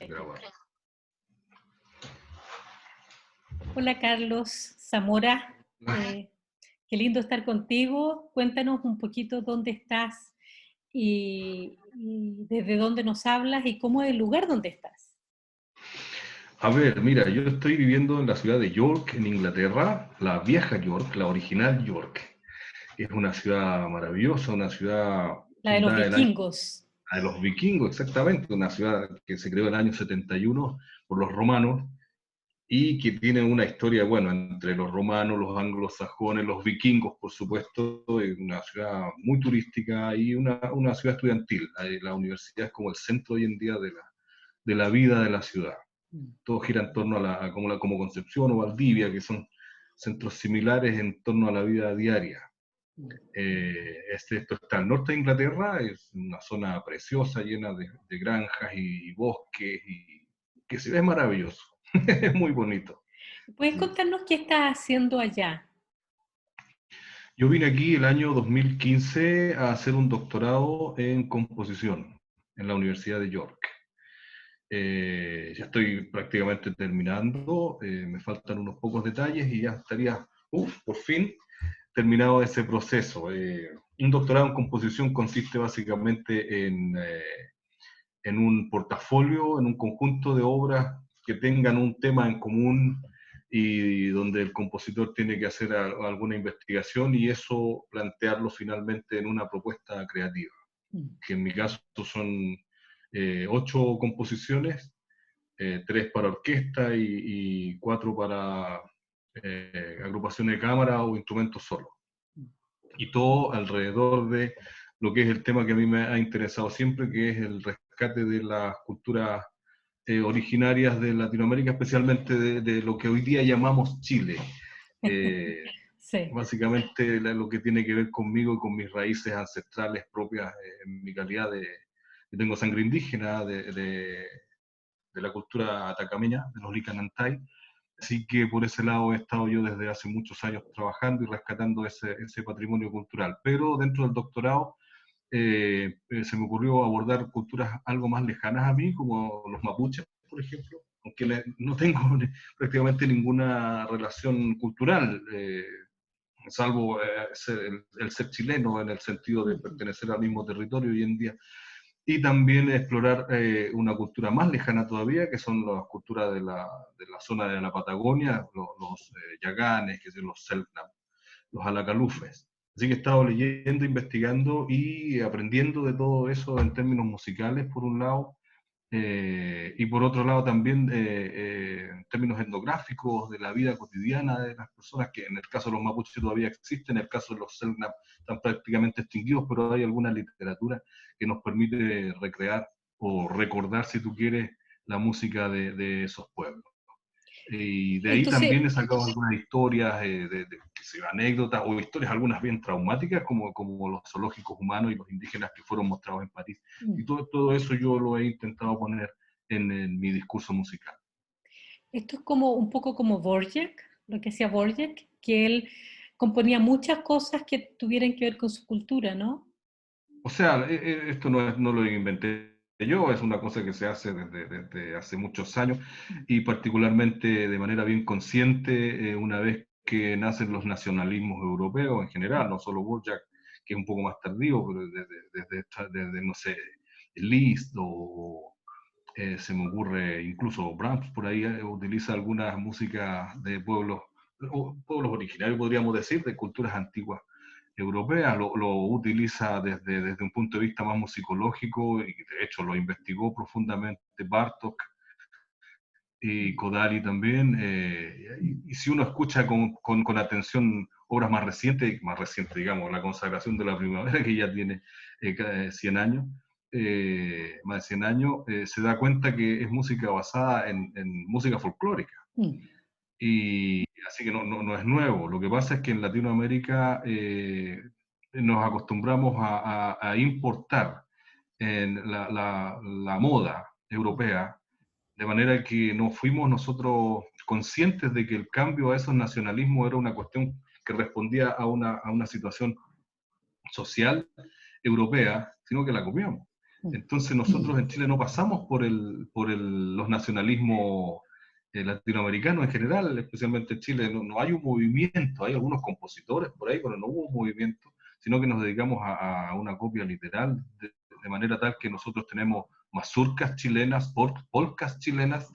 Grabar. Hola Carlos Zamora, qué lindo estar contigo. Cuéntanos un poquito dónde estás y desde dónde nos hablas y cómo es el lugar donde estás. A ver, mira, yo estoy viviendo en la ciudad de York, en Inglaterra, la vieja York, la original York. Es una ciudad maravillosa, una ciudad La de los fundada en el año vikingos. de los vikingos, exactamente, una ciudad que se creó en el año 71 por los romanos y que tiene una historia, bueno, entre los romanos, los anglosajones, los vikingos, por supuesto, es una ciudad muy turística y una ciudad estudiantil. La universidad es como el centro hoy en día de la vida de la ciudad. Todo gira en torno como Concepción o Valdivia, que son centros similares en torno a la vida diaria. Esto está al norte de Inglaterra, es una zona preciosa, llena de granjas y bosques, y que se ve maravilloso, es muy bonito. ¿Puedes contarnos qué estás haciendo allá? Yo vine aquí el año 2015 a hacer un doctorado en composición en la Universidad de York. Ya estoy prácticamente terminando, me faltan unos pocos detalles y ya estaría, por fin, terminado ese proceso. Un doctorado en composición consiste básicamente en un portafolio, en un conjunto de obras que tengan un tema en común y donde el compositor tiene que hacer alguna investigación y eso plantearlo finalmente en una propuesta creativa, que en mi caso son 8 composiciones, 3 para orquesta y 4 para agrupación de cámara o instrumentos solos. Y todo alrededor de lo que es el tema que a mí me ha interesado siempre, que es el rescate de las culturas originarias de Latinoamérica, especialmente de lo que hoy día llamamos Chile. Eh, Sí. Básicamente lo que tiene que ver conmigo y con mis raíces ancestrales propias, en mi calidad de... Yo tengo sangre indígena de la cultura atacameña, de los Licanantay, así que por ese lado he estado yo desde hace muchos años trabajando y rescatando ese patrimonio cultural. Pero dentro del doctorado se me ocurrió abordar culturas algo más lejanas a mí, como los mapuches, por ejemplo, aunque no tengo prácticamente ninguna relación cultural, salvo el ser chileno en el sentido de pertenecer al mismo territorio hoy en día. Y también explorar una cultura más lejana todavía, que son las culturas de la zona de la Patagonia, los yaganes, que son los selknam, los alacalufes. Así que he estado leyendo, investigando y aprendiendo de todo eso en términos musicales, por un lado, y por otro lado también en términos etnográficos de la vida cotidiana de las personas, que en el caso de los mapuches todavía existen, en el caso de los selknam están prácticamente extinguidos, pero hay alguna literatura que nos permite recrear o recordar, si tú quieres, la música de esos pueblos. Y de ahí Entonces, también he sacado algunas historias, anécdotas o historias algunas bien traumáticas, como los zoológicos humanos y los indígenas que fueron mostrados en París. Y todo eso yo lo he intentado poner en mi discurso musical. esto es como un poco como Borjak, lo que hacía Borjak, que él componía muchas cosas que tuvieran que ver con su cultura, ¿no? O sea, esto no lo inventé yo, es una cosa que se hace desde hace muchos años y particularmente de manera bien consciente, una vez que nacen los nacionalismos europeos en general, no solo Borjak, que es un poco más tardío, pero desde no sé, Liszt o se me ocurre incluso Brahms por ahí utiliza algunas músicas de pueblos originarios, podríamos decir, de culturas antiguas europeas, lo utiliza desde un punto de vista más musicológico y de hecho lo investigó profundamente Bartók y Kodály también. Y si uno escucha con atención obras más recientes, digamos, La consagración de la primavera, que ya tiene 100 años, más de 100 años, se da cuenta que es música basada en música folclórica. Y así que no es nuevo. Lo que pasa es que en Latinoamérica nos acostumbramos a importar en la moda europea, de manera que no fuimos nosotros conscientes de que el cambio a esos nacionalismos era una cuestión que respondía a una situación social europea, sino que la copiamos. Mm. Entonces nosotros en Chile no pasamos los nacionalismos latinoamericanos en general, especialmente en Chile, no hay un movimiento, hay algunos compositores por ahí, pero no hubo un movimiento, sino que nos dedicamos a una copia literal, de manera tal que nosotros tenemos mazurcas chilenas, polcas chilenas,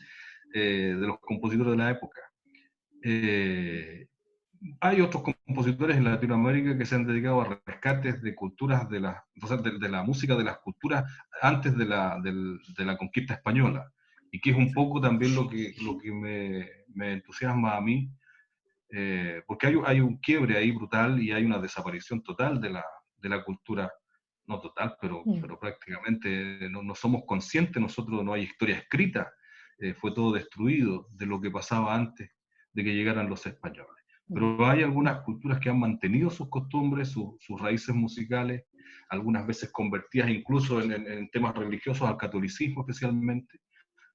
de los compositores de la época. Hay otros compositores en Latinoamérica que se han dedicado a rescates de culturas o sea, de la música de las culturas antes de la conquista española, y que es un poco también lo que me entusiasma a mí, porque hay un quiebre ahí brutal y hay una desaparición total de la cultura, no total, Mm. pero prácticamente no somos conscientes, nosotros no hay historia escrita, fue todo destruido de lo que pasaba antes de que llegaran los españoles. Mm. Pero hay algunas culturas que han mantenido sus costumbres, sus raíces musicales, algunas veces convertidas incluso en temas religiosos al catolicismo especialmente,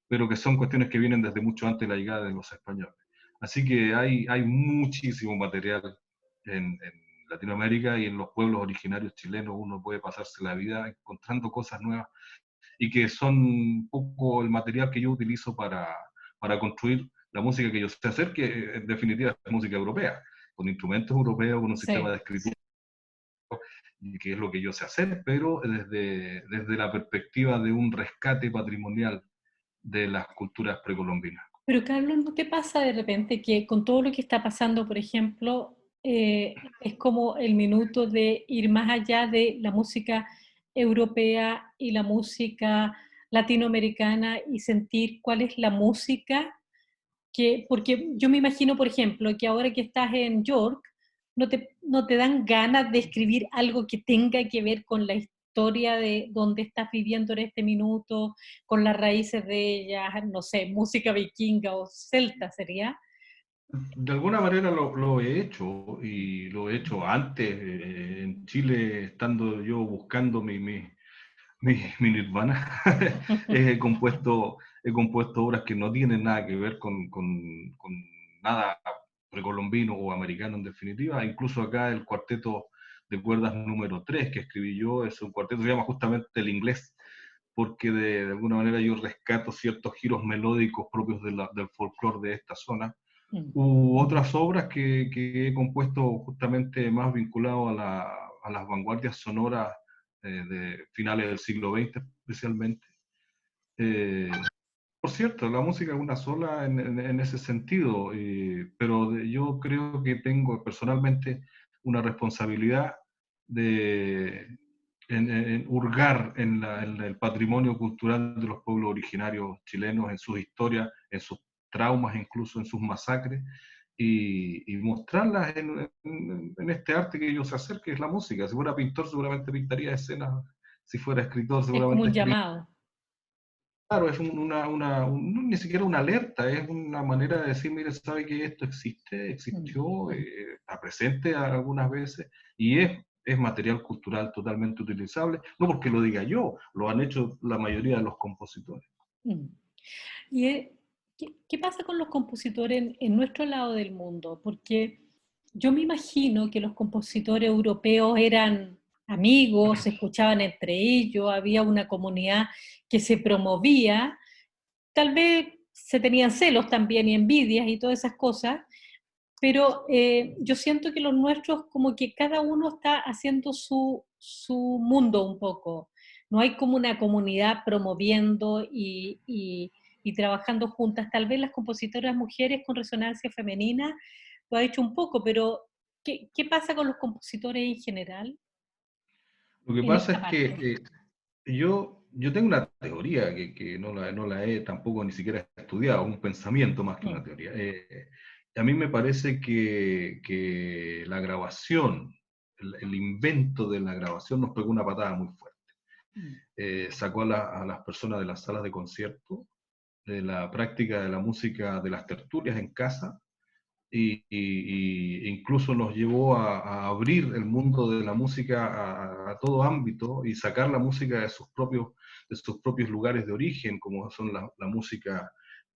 pero que son cuestiones que vienen desde mucho antes de la llegada de los españoles. Así que hay muchísimo material en Latinoamérica y en los pueblos originarios chilenos. Uno puede pasarse la vida encontrando cosas nuevas y que son un poco el material que yo utilizo para construir la música que yo sé hacer, que en definitiva es música europea, con instrumentos europeos, con un sistema Sí. de escritura, que es lo que yo sé hacer, pero desde la perspectiva de un rescate patrimonial de las culturas precolombinas. Pero Carlos, ¿no te pasa de repente que con todo lo que está pasando, por ejemplo, es como el minuto de ir más allá de la música europea y la música latinoamericana y sentir cuál es la música porque yo me imagino, por ejemplo, que ahora que estás en York, no te dan ganas de escribir algo que tenga que ver con la historia de donde estás viviendo en este minuto, con las raíces de ella, no sé, música vikinga o celta sería. De alguna manera lo he hecho y lo he hecho antes en Chile, estando yo buscando mi nirvana. He compuesto obras que no tienen nada que ver con nada precolombino o americano en definitiva. Incluso acá el cuarteto de cuerdas número 3 que escribí yo es un cuarteto, se llama justamente El Inglés, porque de alguna manera yo rescato ciertos giros melódicos propios del folclore de esta zona, Mm. u otras obras que he compuesto justamente más vinculado a las vanguardias sonoras de finales del siglo XX especialmente. Eh, por cierto, la música es una sola en ese sentido, pero yo creo que tengo personalmente una responsabilidad de en hurgar en el patrimonio cultural de los pueblos originarios chilenos, en sus historias, en sus traumas, incluso en sus masacres, y mostrarlas en este arte que yo sé hacer, que es la música. Si fuera pintor, seguramente pintaría escenas; si fuera escritor, Es como seguramente un escribiría. llamado. Claro, es ni siquiera una alerta, es una manera de decir, mire, sabe que esto existe, Mm. existió, está presente algunas veces, y es material cultural totalmente utilizable, no porque lo diga yo, lo han hecho la mayoría de los compositores. Mm. ¿Y qué pasa con los compositores en nuestro lado del mundo? Porque yo me imagino que los compositores europeos eran amigos, se escuchaban entre ellos, había una comunidad que se promovía, tal vez se tenían celos también y envidias y todas esas cosas, pero yo siento que los nuestros como que cada uno está haciendo su mundo un poco. No hay como una comunidad promoviendo y trabajando juntas. Tal vez las compositoras mujeres con resonancia femenina lo ha hecho un poco, pero ¿qué pasa con los compositores en general Lo que en pasa esta es que parte? yo tengo una teoría que no la he tampoco ni siquiera estudiado, un pensamiento más que una Mm. teoría. A mí me parece que la grabación, el invento de la grabación nos pegó una patada muy fuerte. Mm. Sacó a las personas de las salas de concierto, de la práctica de la música, de las tertulias en casa, incluso nos llevó a abrir el mundo de la música a todo ámbito y sacar la música de sus propios lugares de origen, como son la música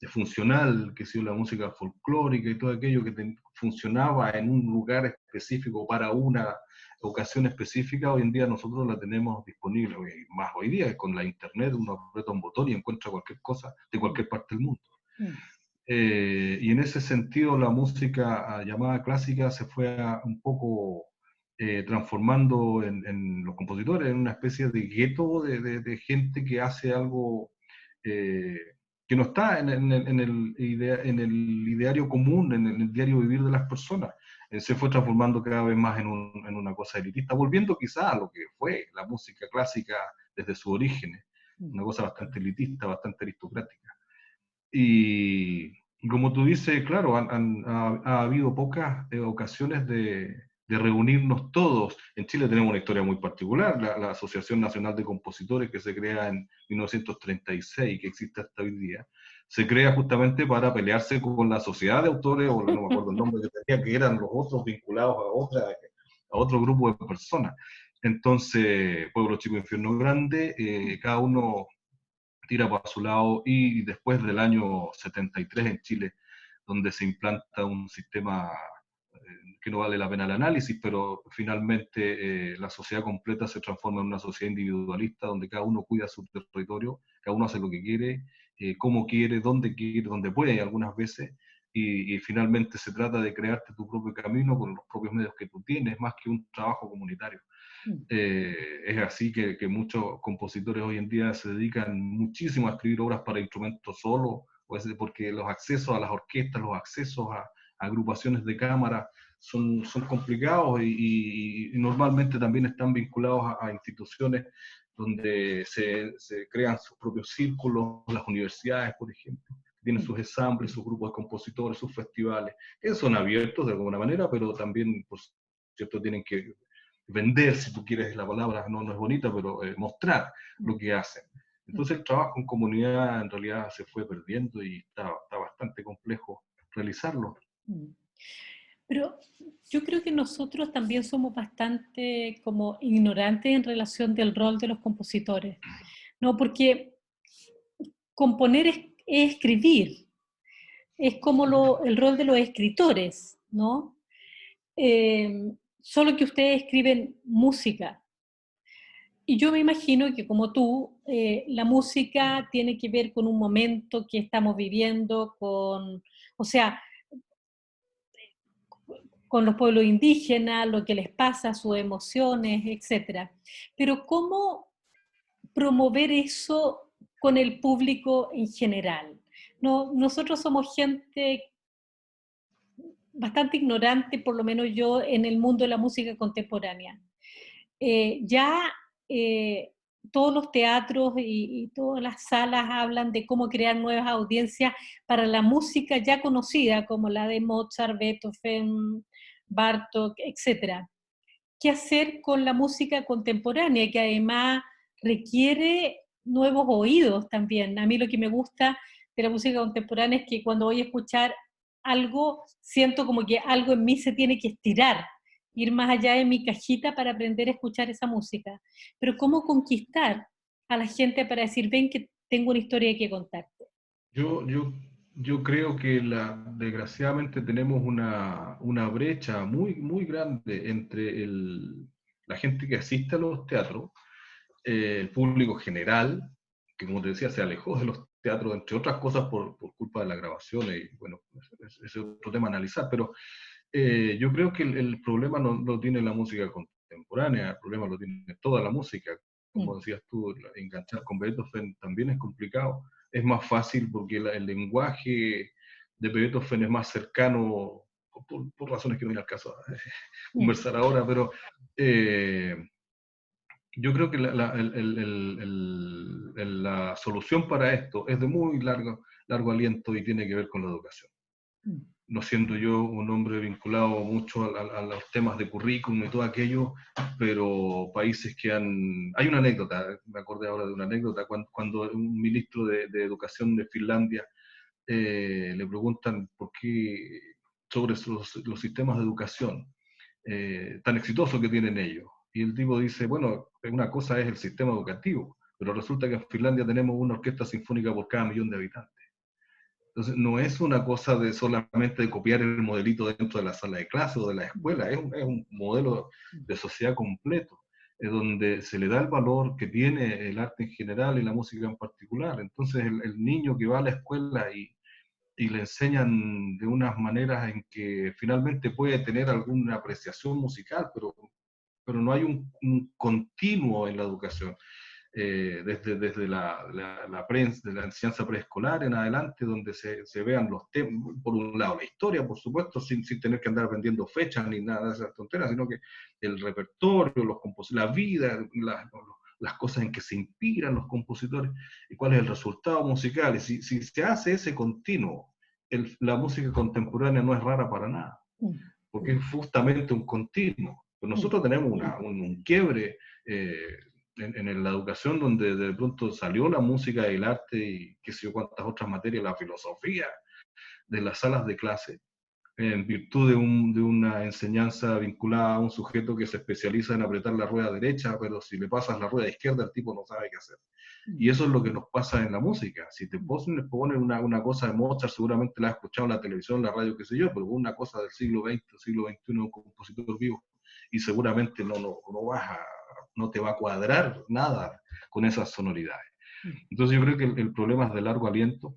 funcional, que ha sido la música folclórica y todo aquello que funcionaba en un lugar específico para una ocasión específica, hoy en día nosotros la tenemos disponible, más hoy día con la internet uno aprieta un botón y encuentra cualquier cosa de cualquier parte del mundo. Y en ese sentido la música llamada clásica se fue un poco transformando en los compositores en una especie de gueto de gente que hace algo que no está en el ideario común, en el diario vivir de las personas. Se fue transformando cada vez más en una cosa elitista, volviendo quizá a lo que fue la música clásica desde sus orígenes, una cosa bastante elitista, bastante aristocrática. Y como tú dices, claro, ha habido pocas ocasiones de reunirnos todos. En Chile tenemos una historia muy particular, la Asociación Nacional de Compositores, que se crea en 1936, que existe hasta hoy día, se crea justamente para pelearse con la sociedad de autores, o no me acuerdo el nombre que tenía, que eran los otros vinculados a otro grupo de personas. Entonces, Pueblo Chico, Infierno Grande, cada uno tira para su lado, y después del año 73 en Chile, donde se implanta un sistema que no vale la pena el análisis, pero finalmente la sociedad completa se transforma en una sociedad individualista, donde cada uno cuida su territorio, cada uno hace lo que quiere, cómo quiere, donde puede algunas veces, y finalmente se trata de crearte tu propio camino con los propios medios que tú tienes, más que un trabajo comunitario. Es así que muchos compositores hoy en día se dedican muchísimo a escribir obras para instrumentos solos, porque los accesos a las orquestas, los accesos a agrupaciones de cámara son complicados, y normalmente también están vinculados a instituciones donde se crean sus propios círculos, las universidades, por ejemplo, tienen sus ensambles, sus grupos de compositores, sus festivales, que son abiertos de alguna manera, pero también, por cierto, tienen que vender, si tú quieres la palabra, no es bonita, pero mostrar lo que hacen. Entonces el trabajo en comunidad en realidad se fue perdiendo, y está bastante complejo realizarlo. Pero yo creo que nosotros también somos bastante como ignorantes en relación del rol de los compositores, ¿no? Porque componer es escribir, es como el rol de los escritores, ¿no? Solo que ustedes escriben música. Y yo me imagino que como tú, la música tiene que ver con un momento que estamos viviendo, o sea, con los pueblos indígenas, lo que les pasa, sus emociones, etc. Pero ¿cómo promover eso con el público en general? No, nosotros somos gente bastante ignorante, por lo menos yo, en el mundo de la música contemporánea. Ya todos los teatros y todas las salas hablan de cómo crear nuevas audiencias para la música ya conocida, como la de Mozart, Beethoven, Bartók, etc. ¿Qué hacer con la música contemporánea, que además requiere nuevos oídos también? A mí lo que me gusta de la música contemporánea es que cuando voy a escuchar algo, siento como que algo en mí se tiene que estirar, ir más allá de mi cajita para aprender a escuchar esa música. Pero ¿cómo conquistar a la gente para decir, ven que tengo una historia que contarte? Yo, yo, yo creo que desgraciadamente tenemos una brecha muy, muy grande entre la gente que asiste a los teatros, el público general, que como te decía, se alejó de los teatros, entre otras cosas, por culpa de las grabaciones, y bueno, ese es otro tema a analizar, pero yo creo que el problema no lo tiene la música contemporánea, el problema lo tiene toda la música. Como decías tú, enganchar con Beethoven también es complicado. Es más fácil porque el lenguaje de Beethoven es más cercano, por razones que no viene al caso conversar ahora, pero yo creo que la solución para esto es de muy largo aliento, y tiene que ver con la educación. No siendo yo un hombre vinculado mucho a los temas de currículum y todo aquello, pero países que han... Hay una anécdota, me acordé ahora de una anécdota, cuando un ministro de Educación de Finlandia le preguntan por qué, sobre los sistemas de educación tan exitosos que tienen ellos. Y el tipo dice, bueno, una cosa es el sistema educativo, pero resulta que en Finlandia tenemos una orquesta sinfónica por cada 1.000.000 de habitantes. Entonces, no es una cosa de solamente de copiar el modelito dentro de la sala de clase o de la escuela, es un modelo de sociedad completo, donde se le da el valor que tiene el arte en general y la música en particular. Entonces, el niño que va a la escuela y le enseñan de unas maneras en que finalmente puede tener alguna apreciación musical, pero no hay un continuo en la educación. Desde la prensa, de la enseñanza preescolar en adelante, donde se vean los temas, por un lado la historia, por supuesto, sin tener que andar vendiendo fechas ni nada de esas tonteras, sino que el repertorio, la vida, las cosas en que se inspiran los compositores y cuál es el resultado musical. Y si se hace ese continuo, la música contemporánea no es rara para nada, porque es justamente un continuo. Pero nosotros tenemos un quiebre en la educación donde de pronto salió la música y el arte y qué sé yo cuántas otras materias, la filosofía de las salas de clase, en virtud de una enseñanza vinculada a un sujeto que se especializa en apretar la rueda derecha, pero si le pasas la rueda izquierda, el tipo no sabe qué hacer. Y eso es lo que nos pasa en la música. Si te ponen una cosa de Mozart, seguramente la has escuchado en la televisión, en la radio, qué sé yo, pero una cosa del siglo XX, siglo XXI, un compositor vivo, y seguramente no te va a cuadrar nada con esas sonoridades. Entonces yo creo que el problema es de largo aliento,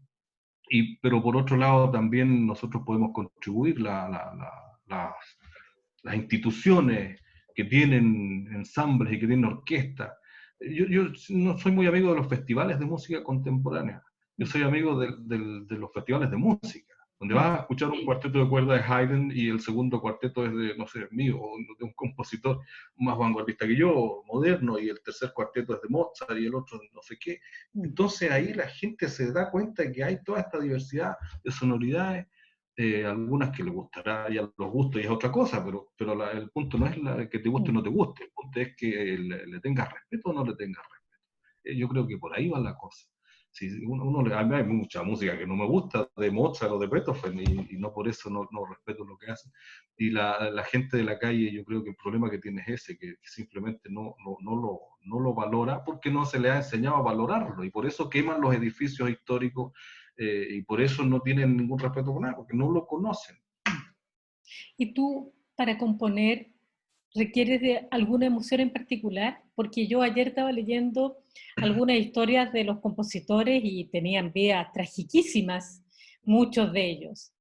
pero por otro lado también nosotros podemos contribuir, las instituciones que tienen ensambles y que tienen orquestas. Yo no soy muy amigo de los festivales de música contemporánea, yo soy amigo de los festivales de música, donde vas a escuchar un cuarteto de cuerda de Haydn y el segundo cuarteto es de, no sé, mío, o de un compositor más vanguardista que yo, moderno, y el tercer cuarteto es de Mozart y el otro no sé qué. Entonces ahí la gente se da cuenta de que hay toda esta diversidad de sonoridades, algunas que le gustará y a los gustos y es otra cosa, pero el punto no es que te guste o no te guste, el punto es que le tengas respeto o no le tengas respeto. Yo creo que por ahí va la cosa. Si a mí hay mucha música que no me gusta de Mozart o de Beethoven y no por eso no respeto lo que hacen. Y la gente de la calle, yo creo que el problema que tiene es ese, que simplemente no lo valora porque no se le ha enseñado a valorarlo y por eso queman los edificios históricos y por eso no tienen ningún respeto por nada, porque no lo conocen. ¿Y tú, para componer, requieres de alguna emoción en particular? Porque yo ayer estaba leyendo algunas historias de los compositores y tenían vidas tragiquísimas, muchos de ellos.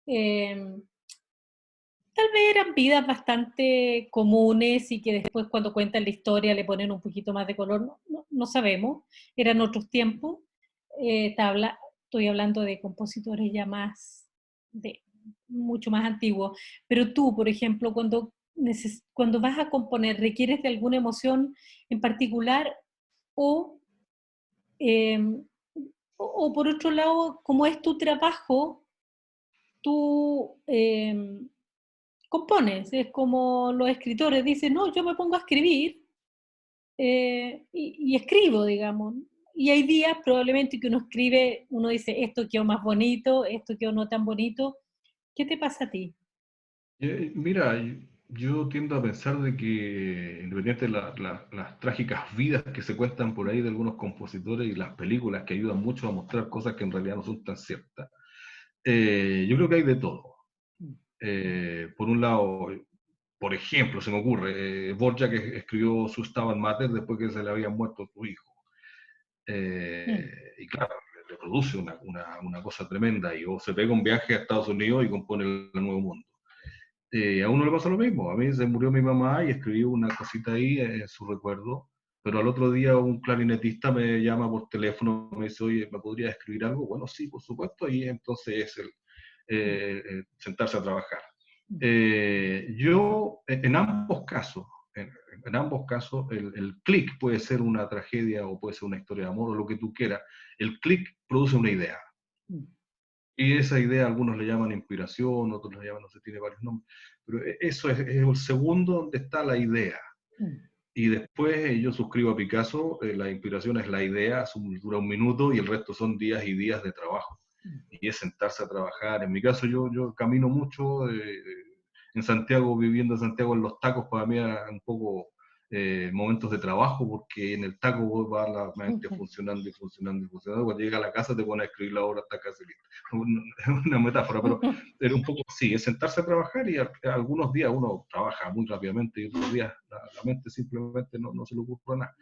Eh, Tal vez eran vidas bastante comunes y que después cuando cuentan la historia le ponen un poquito más de color, no sabemos, eran otros tiempos. Estoy hablando de compositores ya mucho más antiguos, pero tú, por ejemplo, cuando vas a componer, ¿requieres de alguna emoción en particular o, eh, o por otro lado, como es tu trabajo, tú compones? Es como los escritores dicen, no, yo me pongo a escribir y escribo, digamos. Y hay días probablemente que uno escribe, uno dice, esto quedó más bonito, esto quedó no tan bonito. ¿Qué te pasa a ti? Mira, yo tiendo a pensar de que, independiente de las trágicas vidas que se cuentan por ahí de algunos compositores y las películas que ayudan mucho a mostrar cosas que en realidad no son tan ciertas, yo creo que hay de todo. Por un lado, por ejemplo, se me ocurre, Borja que escribió su Stabat Mater después que se le había muerto su hijo. Mm. Y claro, le produce una cosa tremenda, o se pega un viaje a Estados Unidos y compone el Nuevo Mundo. A uno le pasa lo mismo, a mí se murió mi mamá y escribí una cosita ahí en su recuerdo, pero al otro día un clarinetista me llama por teléfono, me dice, oye, ¿me podrías escribir algo? Bueno, sí, por supuesto, y entonces es sentarse a trabajar. Yo, en ambos casos, en ambos casos, el clic puede ser una tragedia o puede ser una historia de amor o lo que tú quieras. El clic produce una idea. Y esa idea algunos le llaman inspiración, otros le llaman, no sé, tiene varios nombres. Pero eso es el segundo donde está la idea. Y después yo suscribo a Picasso, la inspiración es la idea, dura un minuto y el resto son días y días de trabajo. Y es sentarse a trabajar. En mi caso yo camino mucho en Santiago, viviendo en Santiago, en los tacos para mí era un poco momentos de trabajo, porque en el taco vos va la mente funcionando y funcionando y funcionando. Cuando llega a la casa te pones a escribir la obra hasta casi lista. Es una metáfora, pero un poco sí, es sentarse a trabajar y algunos días uno trabaja muy rápidamente y otros días la mente simplemente no se le ocurre nada.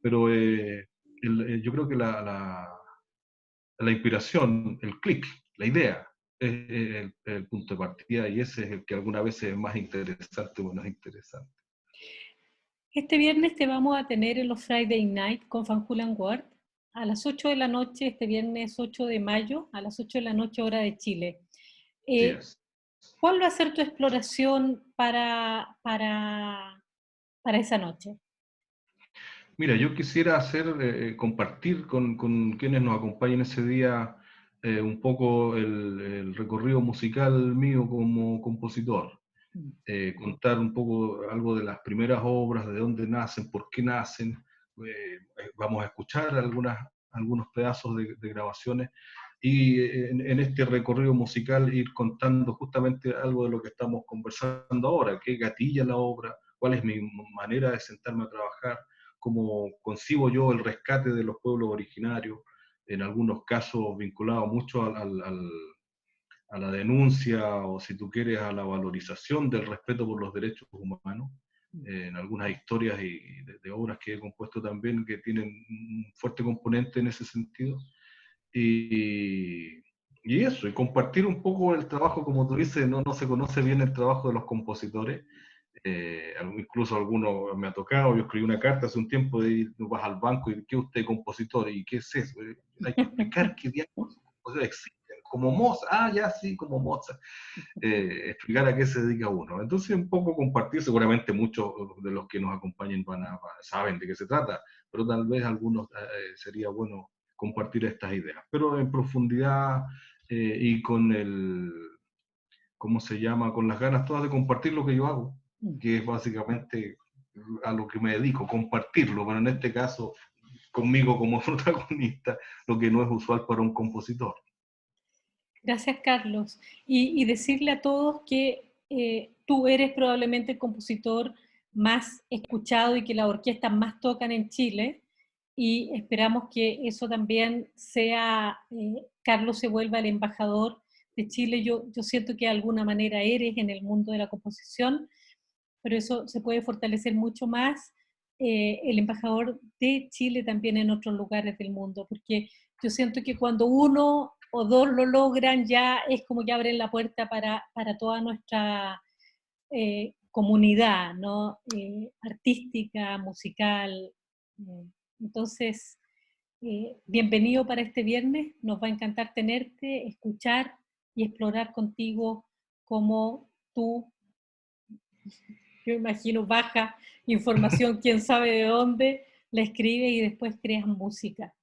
Pero yo creo que la inspiración, el clic, la idea, es el punto de partida y ese es el que alguna vez es más interesante o menos interesante. Este viernes te vamos a tener en los Friday Night con Fanjulan Ward a las 8 de la noche, este viernes 8 de mayo, a las 8 de la noche hora de Chile. Así es. ¿Cuál va a ser tu exploración para esa noche? Mira, yo quisiera compartir con quienes nos acompañen ese día un poco el recorrido musical mío como compositor. Contar un poco algo de las primeras obras, de dónde nacen, por qué nacen. Vamos a escuchar algunos pedazos de grabaciones y en este recorrido musical ir contando justamente algo de lo que estamos conversando ahora, qué gatilla la obra, cuál es mi manera de sentarme a trabajar, cómo concibo yo el rescate de los pueblos originarios, en algunos casos vinculado mucho a la denuncia o, si tú quieres, a la valorización del respeto por los derechos humanos, en algunas historias y de obras que he compuesto también que tienen un fuerte componente en ese sentido. Y eso, y compartir un poco el trabajo, como tú dices, no se conoce bien el trabajo de los compositores. Incluso algunos me ha tocado, yo escribí una carta hace un tiempo y vas al banco y ¿qué usted compositor? ¿Y qué es eso? Hay que explicar qué diablos existen, como Mozart, ya sí, como Mozart, explicar a qué se dedica uno. Entonces un poco compartir, seguramente muchos de los que nos acompañen saben de qué se trata, pero tal vez algunos sería bueno compartir estas ideas, pero en profundidad y con ¿cómo se llama? Con las ganas todas de compartir lo que yo hago, que es básicamente a lo que me dedico, compartirlo, pero en este caso conmigo como protagonista, lo que no es usual para un compositor. Gracias, Carlos. Y decirle a todos que tú eres probablemente el compositor más escuchado y que las orquestas más tocan en Chile, y esperamos que eso también sea, Carlos se vuelva el embajador de Chile. Yo siento que de alguna manera eres en el mundo de la composición, pero eso se puede fortalecer mucho más, el embajador de Chile también en otros lugares del mundo, porque yo siento que cuando uno o dos lo logran, ya es como que abren la puerta para toda nuestra comunidad, ¿no? Artística, musical. Entonces, bienvenido para este viernes, nos va a encantar tenerte, escuchar y explorar contigo cómo tú, yo imagino, baja información, quién sabe de dónde, la escribe y después creas música.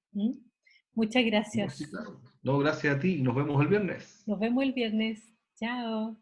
Muchas No, sí, gracias. claro. No, gracias a ti y nos vemos el viernes. Nos vemos el viernes. Chao.